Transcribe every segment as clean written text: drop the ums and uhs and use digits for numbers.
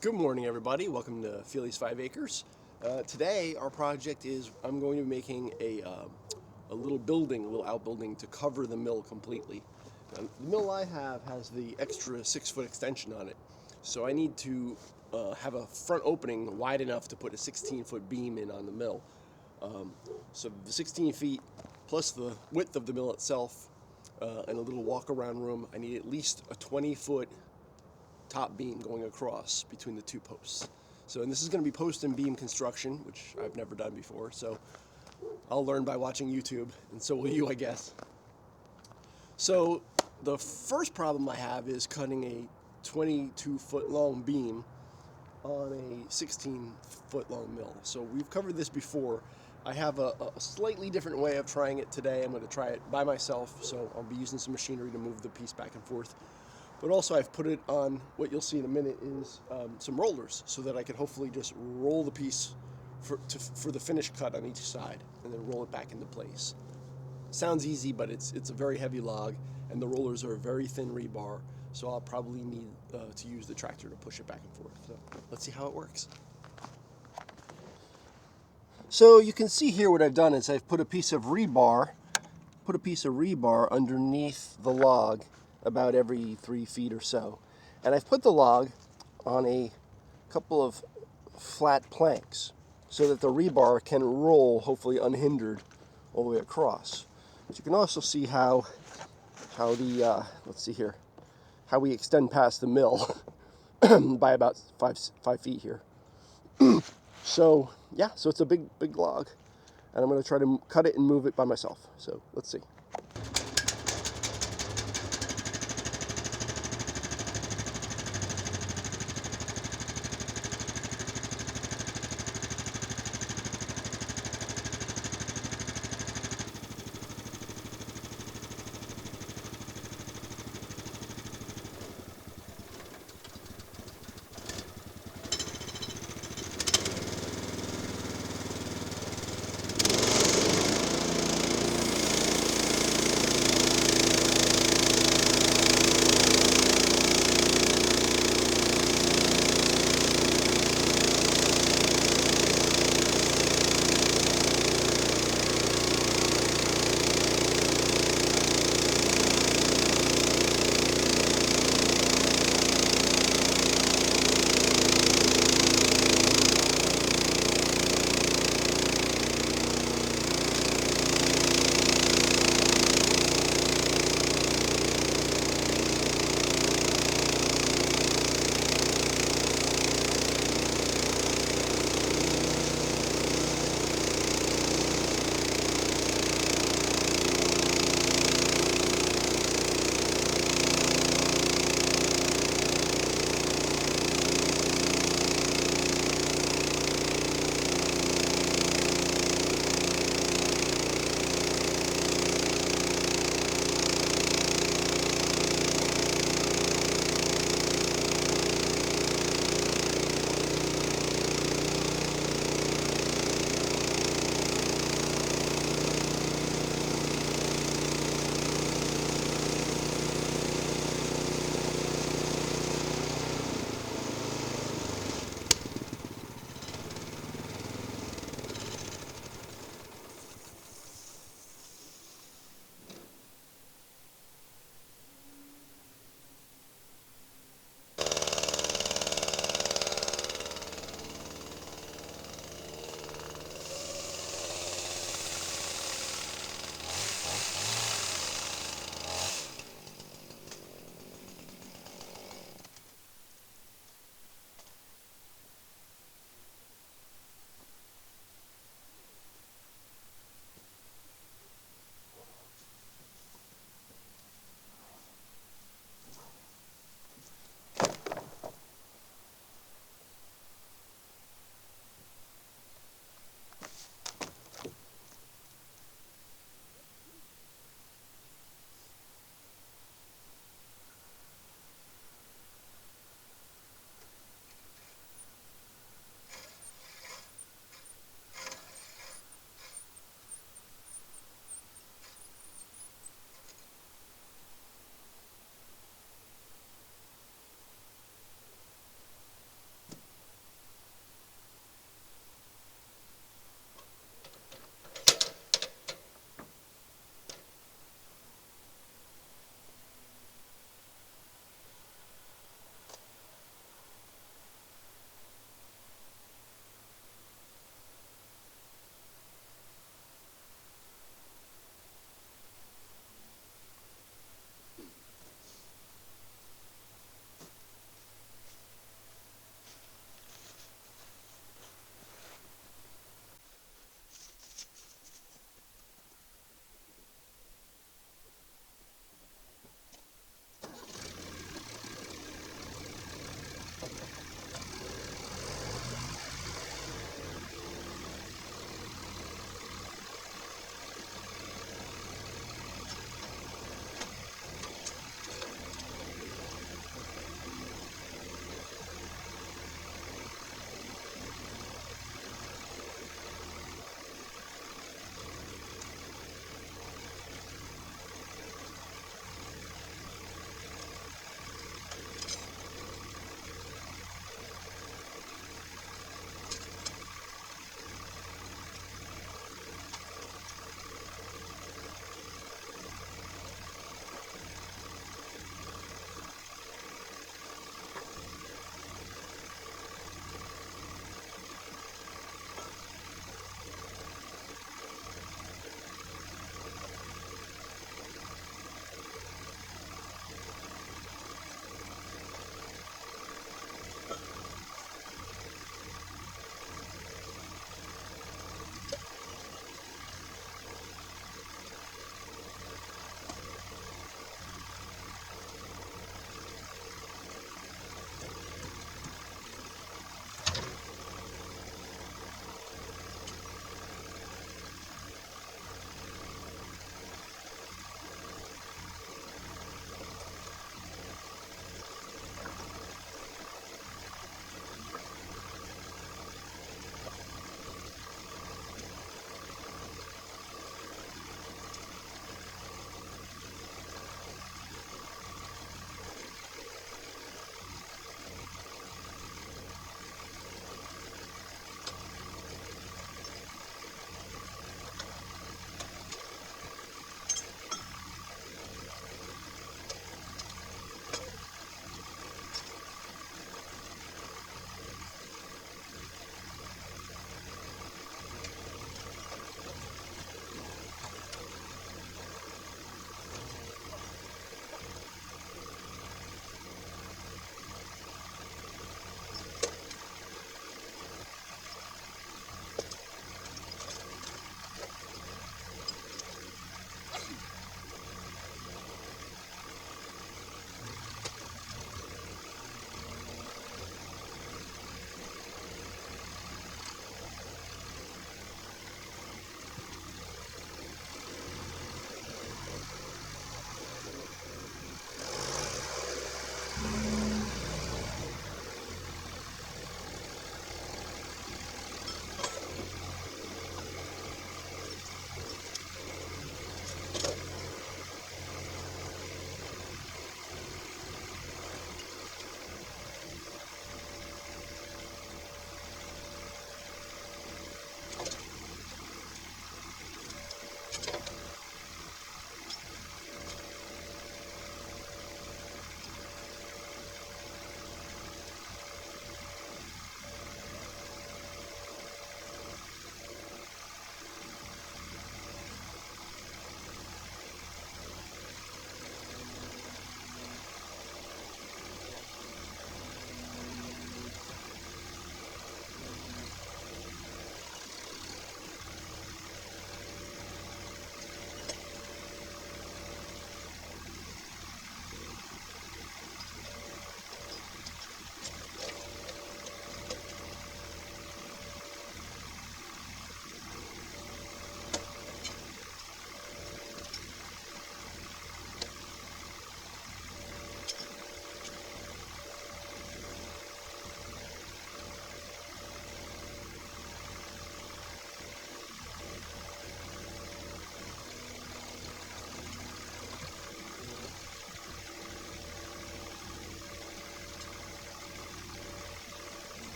Good morning, everybody. Welcome to Feeley's 5 Acres. Today, our project is I'm going to be making a little building, a little outbuilding to cover the mill completely. Now, the mill I have has the extra 6-foot extension on it, so I need to have a front opening wide enough to put a 16-foot beam in on the mill. So the 16 feet plus the width of the mill itself and a little walk-around room, I need at least a 20-foot top beam going across between the two posts. And this is going to be post and beam construction, which I've never done before, so I'll learn by watching YouTube, and so will you, I guess. So the first problem I have is cutting a 22-foot long beam on a 16-foot long mill. So we've covered this before. I have a slightly different way of trying it today. I'm going to try it by myself, so I'll be using some machinery to move the piece back and forth. But also I've put it on, what you'll see in a minute is some rollers, so that I can hopefully just roll the piece for the finished cut on each side and then roll it back into place. Sounds easy, but it's a very heavy log, and the rollers are a very thin rebar, so I'll probably need to use the tractor to push it back and forth. So let's see how it works. So you can see here what I've done is I've put a piece of rebar underneath the log about every 3 feet or so. And I've put the log on a couple of flat planks so that the rebar can roll, hopefully unhindered, all the way across. But you can also see how we extend past the mill by about five feet here. So it's a big log, and I'm going to try to cut it and move it by myself. So let's see.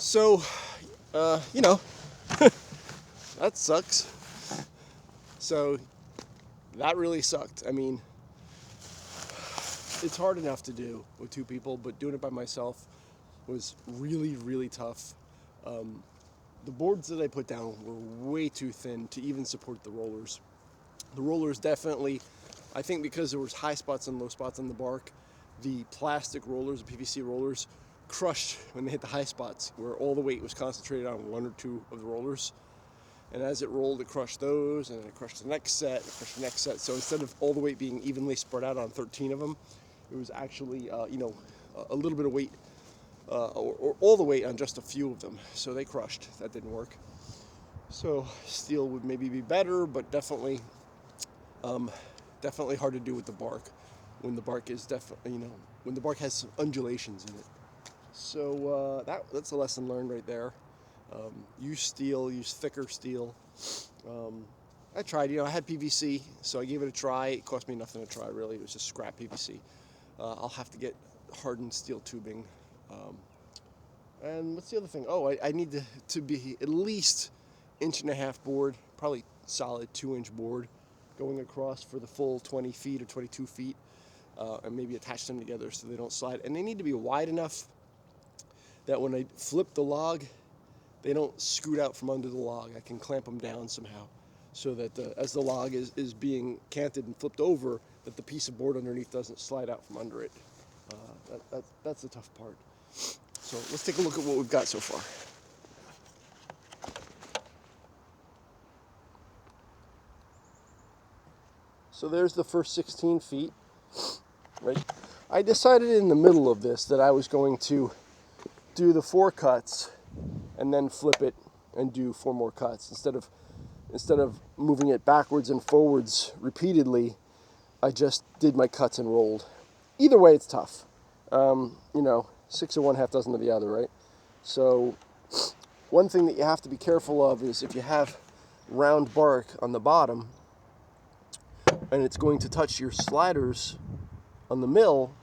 So, you know, that sucks. So that really sucked. I mean, it's hard enough to do with two people, but doing it by myself was really, really tough. The boards that I put down were way too thin to even support the rollers. The rollers definitely, I think because there was high spots and low spots on the bark, the plastic rollers, the PVC rollers, crushed when they hit the high spots, where all the weight was concentrated on one or two of the rollers. And as it rolled, it crushed those, and then it crushed the next set, it crushed the next set. So instead of all the weight being evenly spread out on 13 of them, it was actually, a little bit of weight, or all the weight on just a few of them. So they crushed. That didn't work. So steel would maybe be better, but definitely hard to do with the bark when the bark is when the bark has some undulations in it. So that's a lesson learned right there. Use steel, use thicker steel. I tried, I had PVC, so I gave it a try. It cost me nothing to try, really. It was just scrap PVC. I'll have to get hardened steel tubing. And what's the other thing? Oh, I need to be at least 1.5-inch board, probably solid 2-inch board, going across for the full 20 feet or 22 feet, and maybe attach them together so they don't slide. And they need to be wide enough that when I flip the log, they don't scoot out from under the log. I can clamp them down somehow so that as the log is being canted and flipped over, that the piece of board underneath doesn't slide out from under it. That's the tough part. So let's take a look at what we've got so far. So there's the first 16 feet, right? I decided in the middle of this that I was going to do the 4 cuts and then flip it and do 4 more cuts. Instead of moving it backwards and forwards repeatedly, I just did my cuts and rolled. Either way, it's tough. 6 of one, half dozen of the other, right? So one thing that you have to be careful of is if you have round bark on the bottom and it's going to touch your sliders on the mill,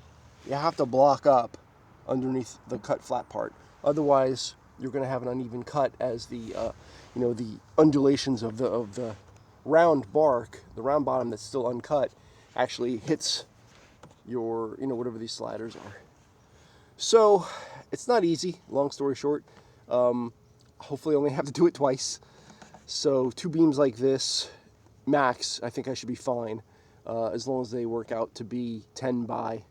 you have to block up underneath the cut flat part. Otherwise, you're going to have an uneven cut as the undulations of the round bark, the round bottom that's still uncut, actually hits your, whatever these sliders are. So it's not easy, long story short. Hopefully I only have to do it twice. So 2 beams like this, max, I think I should be fine, as long as they work out to be 10 by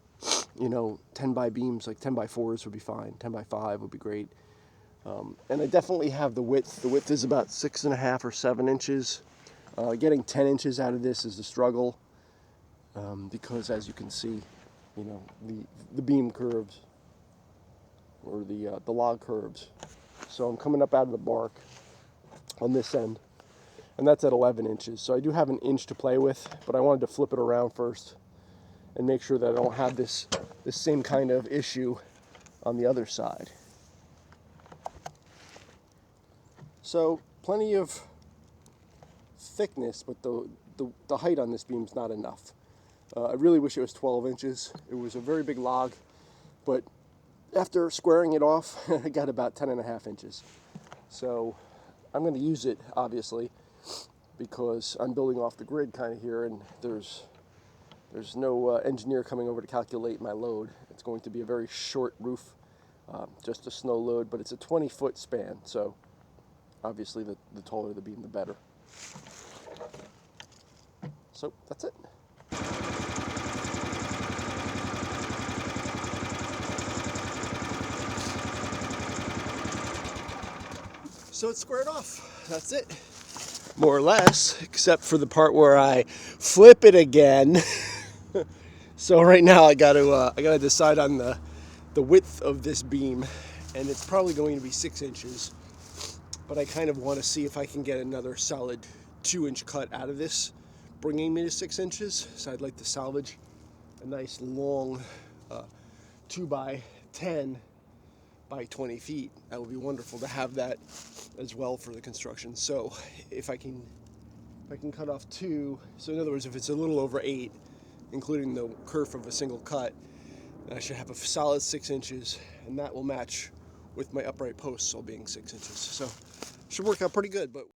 beams, like 10 by 4s would be fine, 10 by 5 would be great. And I definitely have the width. The width is about 6.5 or 7 inches. Getting 10 inches out of this is a struggle, because as you can see, the beam curves, or the log curves. So I'm coming up out of the bark on this end, and that's at 11 inches. So I do have an inch to play with, but I wanted to flip it around first and make sure that I don't have this same kind of issue on the other side. So plenty of thickness, but the height on this beam is not enough. I really wish it was 12 inches. It was a very big log, but after squaring it off, I got about 10.5 inches. So I'm going to use it, obviously, because I'm building off the grid kind of here, and there's no engineer coming over to calculate my load. It's going to be a very short roof, just a snow load, but it's a 20-foot span, so obviously the taller the beam, the better. So that's it. So it's squared off. That's it. More or less, except for the part where I flip it again. So right now I gotta decide on the width of this beam, and it's probably going to be 6 inches. But I kind of want to see if I can get another solid 2-inch cut out of this, bringing me to 6 inches. So I'd like to salvage a nice long 2x10 by 20 feet. That would be wonderful to have that as well for the construction. So if I can cut off 2, so in other words, if it's a little over 8, including the kerf of a single cut, then I should have a solid 6 inches, and that will match with my upright posts all being 6 inches. So should work out pretty good, but